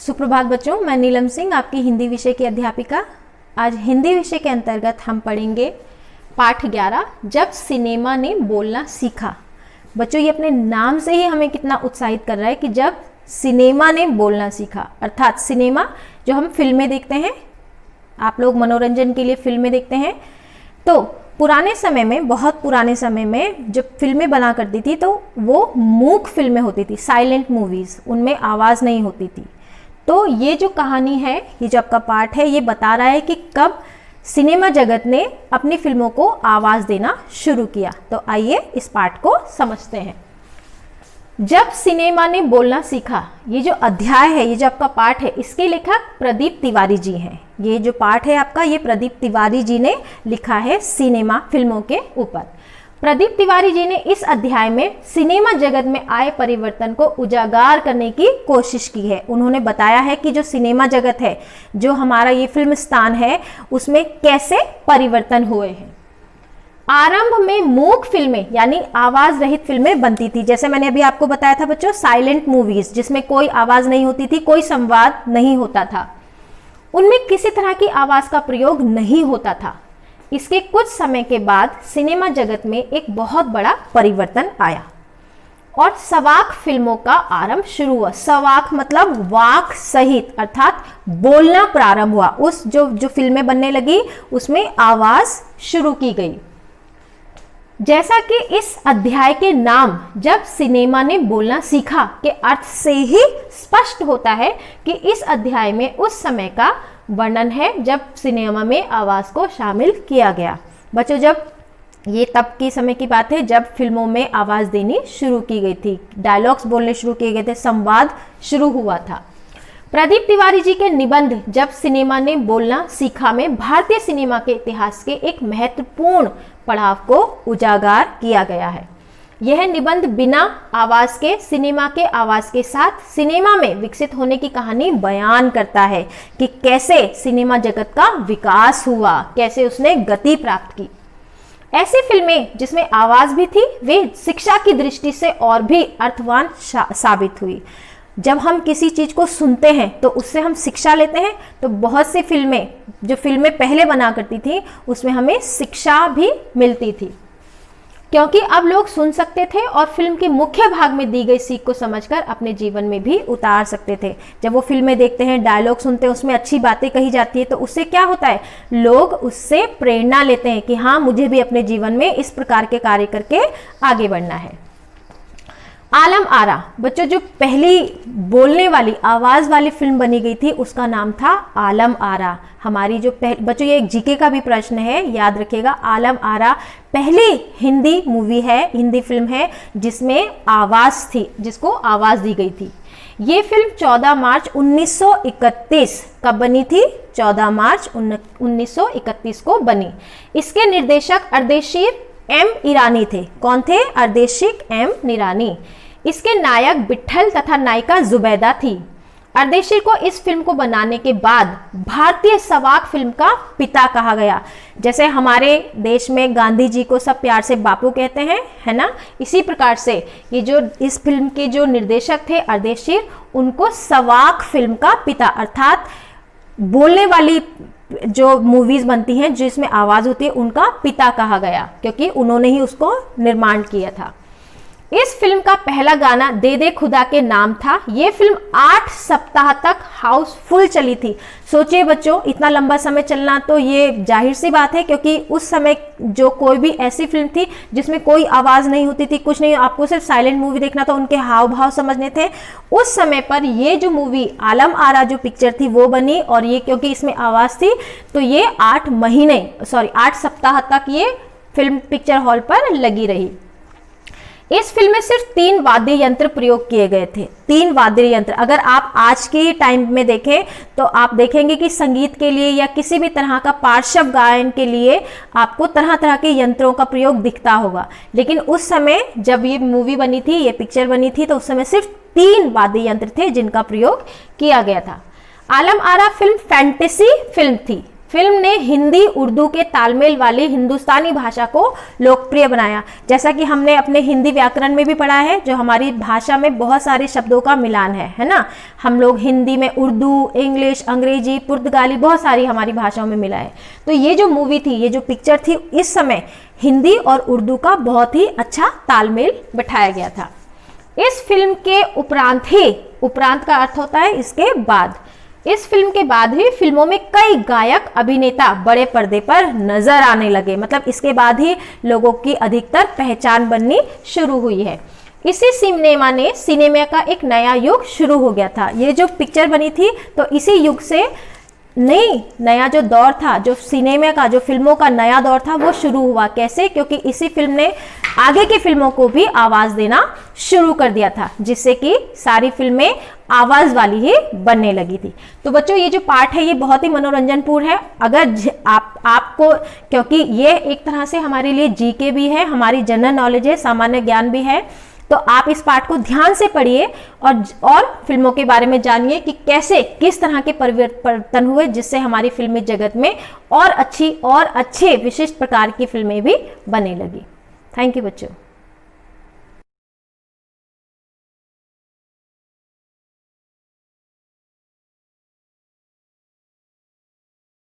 सुप्रभात बच्चों, मैं नीलम सिंह आपकी हिंदी विषय की अध्यापिका। आज हिंदी विषय के अंतर्गत हम पढ़ेंगे पाठ 11, जब सिनेमा ने बोलना सीखा। बच्चों, ये अपने नाम से ही हमें कितना उत्साहित कर रहा है कि जब सिनेमा ने बोलना सीखा, अर्थात सिनेमा जो हम फिल्में देखते हैं, आप लोग मनोरंजन के लिए फिल्में देखते हैं, तो पुराने समय में, बहुत पुराने समय में जब फिल्में बना करती थी तो वो मूक फिल्में होती थी, साइलेंट मूवीज़, उनमें आवाज़ नहीं होती थी। तो ये जो कहानी है, ये जो आपका पाठ है, ये बता रहा है कि कब सिनेमा जगत ने अपनी फिल्मों को आवाज़ देना शुरू किया। तो आइए इस पाठ को समझते हैं। जब सिनेमा ने बोलना सीखा, ये जो अध्याय है, ये जो आपका पाठ है, इसके लेखक प्रदीप तिवारी जी हैं। ये जो पाठ है आपका, ये प्रदीप तिवारी जी ने लिखा है सिनेमा फिल्मों के ऊपर। प्रदीप तिवारी जी ने इस अध्याय में सिनेमा जगत में आए परिवर्तन को उजागर करने की कोशिश की है। उन्होंने बताया है कि जो सिनेमा जगत है, जो हमारा ये फिल्म स्थान है, उसमें कैसे परिवर्तन हुए हैं। आरंभ में मूक फिल्में यानी आवाज रहित फिल्में बनती थी। जैसे मैंने अभी आपको बताया था बच्चों, साइलेंट मूवीज, जिसमें कोई आवाज नहीं होती थी, कोई संवाद नहीं होता था, उनमें किसी तरह की आवाज का प्रयोग नहीं होता था। इसके कुछ समय के बाद सिनेमा जगत में एक बहुत बड़ा परिवर्तन आया और सवाक फिल्मों का आरंभ शुरू हुआ। सवाक मतलब वाक सहित, अर्थात बोलना प्रारंभ हुआ। उस जो फिल्में बनने लगी उसमें आवाज शुरू की गई। जैसा कि इस अध्याय के नाम जब सिनेमा ने बोलना सीखा के अर्थ से ही स्पष्ट होता है कि इस अध्याय में उस समय का वर्णन है जब सिनेमा में आवाज को शामिल किया गया। बच्चों, जब ये तब के समय की बात है जब फिल्मों में आवाज देनी शुरू की गई थी, डायलॉग्स बोलने शुरू किए गए थे, संवाद शुरू हुआ था। प्रदीप तिवारी जी के निबंध जब सिनेमा ने बोलना सीखा में भारतीय सिनेमा के इतिहास के एक महत्वपूर्ण पड़ाव को उजागर किया गया है। यह निबंध बिना आवाज के सिनेमा के आवाज के साथ सिनेमा में विकसित होने की कहानी बयान करता है कि कैसे सिनेमा जगत का विकास हुआ, कैसे उसने गति प्राप्त की। ऐसी फिल्में जिसमें आवाज भी थी, वे शिक्षा की दृष्टि से और भी अर्थवान साबित हुई। जब हम किसी चीज को सुनते हैं तो उससे हम शिक्षा लेते हैं। तो बहुत सी फिल्में, जो फिल्में पहले बना करती थी, उसमें हमें शिक्षा भी मिलती थी, क्योंकि अब लोग सुन सकते थे और फिल्म के मुख्य भाग में दी गई सीख को समझकर अपने जीवन में भी उतार सकते थे। जब वो फिल्में देखते हैं, डायलॉग सुनते हैं, उसमें अच्छी बातें कही जाती है, तो उससे क्या होता है, लोग उससे प्रेरणा लेते हैं कि हाँ, मुझे भी अपने जीवन में इस प्रकार के कार्य करके आगे बढ़ना है। आलम आरा, बच्चों, जो पहली बोलने वाली आवाज वाली फिल्म बनी गई थी उसका नाम था आलम आरा। हमारी जो बच्चों, ये एक जीके का भी प्रश्न है, याद रखिएगा। आलम आरा पहली हिंदी मूवी है, हिंदी फिल्म है जिसमें आवाज थी, जिसको आवाज दी गई थी। ये फिल्म 14 मार्च 1931 कब बनी थी? 14 मार्च 1931 को बनी। इसके निर्देशक अर्देशीर एम ईरानी थे। कौन थे? अर्देशीर एम ईरानी। इसके नायक विट्ठल तथा नायिका जुबैदा थी। अर्देशीर को इस फिल्म को बनाने के बाद भारतीय सवाक फिल्म का पिता कहा गया। जैसे हमारे देश में गांधी जी को सब प्यार से बापू कहते हैं, है ना, इसी प्रकार से ये जो इस फिल्म के जो निर्देशक थे अर्देशीर, उनको सवाक फिल्म का पिता, अर्थात बोलने वाली जो मूवीज बनती हैं जिसमें आवाज होती है, उनका पिता कहा गया, क्योंकि उन्होंने ही उसको निर्माण किया था। इस फिल्म का पहला गाना दे दे खुदा के नाम था। यह फिल्म 8 सप्ताह तक हाउसफुल चली थी। सोचिए बच्चों, इतना लंबा समय चलना, तो ये जाहिर सी बात है, क्योंकि उस समय जो कोई भी ऐसी फिल्म थी जिसमें कोई आवाज नहीं होती थी, कुछ नहीं, आपको सिर्फ साइलेंट मूवी देखना था, उनके हाव भाव समझने थे। उस समय पर ये जो मूवी आलम आरा जो पिक्चर थी वो बनी, और ये क्योंकि इसमें आवाज थी तो ये 8 सप्ताह तक ये फिल्म पिक्चर हॉल पर लगी रही। इस फिल्म में सिर्फ 3 वाद्य यंत्र प्रयोग किए गए थे। 3 वाद्य यंत्र। अगर आप आज के टाइम में देखें तो आप देखेंगे कि संगीत के लिए या किसी भी तरह का पार्श्व गायन के लिए आपको तरह तरह के यंत्रों का प्रयोग दिखता होगा, लेकिन उस समय जब ये मूवी बनी थी, ये पिक्चर बनी थी, तो उस समय सिर्फ 3 वाद्य यंत्र थे जिनका प्रयोग किया गया था। Alam Ara film fantasy film थी। फिल्म ने हिंदी उर्दू के तालमेल वाली हिंदुस्तानी भाषा को लोकप्रिय बनाया। जैसा कि हमने अपने हिंदी व्याकरण में भी पढ़ा है, जो हमारी भाषा में बहुत सारे शब्दों का मिलान है ना। हम लोग हिंदी में उर्दू, इंग्लिश, अंग्रेजी, पुर्तगाली, बहुत सारी हमारी भाषाओं में मिला है। तो ये जो मूवी थी, ये जो पिक्चर थी, इस समय हिंदी और उर्दू का बहुत ही अच्छा तालमेल बैठाया गया था। इस फिल्म के उपरांत का अर्थ होता है इसके बाद, इस फिल्म के बाद ही फिल्मों में कई गायक अभिनेता बड़े पर्दे पर नजर आने लगे। मतलब इसके बाद ही लोगों की अधिकतर पहचान बननी शुरू हुई है। इसी सिनेमा का एक नया युग शुरू हो गया था। ये जो पिक्चर बनी थी तो इसी युग से नया जो दौर था, जो सिनेमा का, जो फिल्मों का नया दौर था, वो शुरू हुआ। कैसे? क्योंकि इसी फिल्म ने आगे की फिल्मों को भी आवाज देना शुरू कर दिया था, जिससे कि सारी फिल्में आवाज वाली ही बनने लगी थी। तो बच्चों, ये जो पार्ट है ये बहुत ही मनोरंजनपूर्ण है। अगर आपको, क्योंकि ये एक तरह से हमारे लिए जीके भी है, हमारी जनरल नॉलेज है, सामान्य ज्ञान भी है, तो आप इस पार्ट को ध्यान से पढ़िए और फिल्मों के बारे में जानिए कि कैसे, किस तरह के परिवर्तन हुए, जिससे हमारी फिल्मी जगत में और अच्छे विशिष्ट प्रकार की फिल्में भी बनने लगी। थैंक यू बच्चों।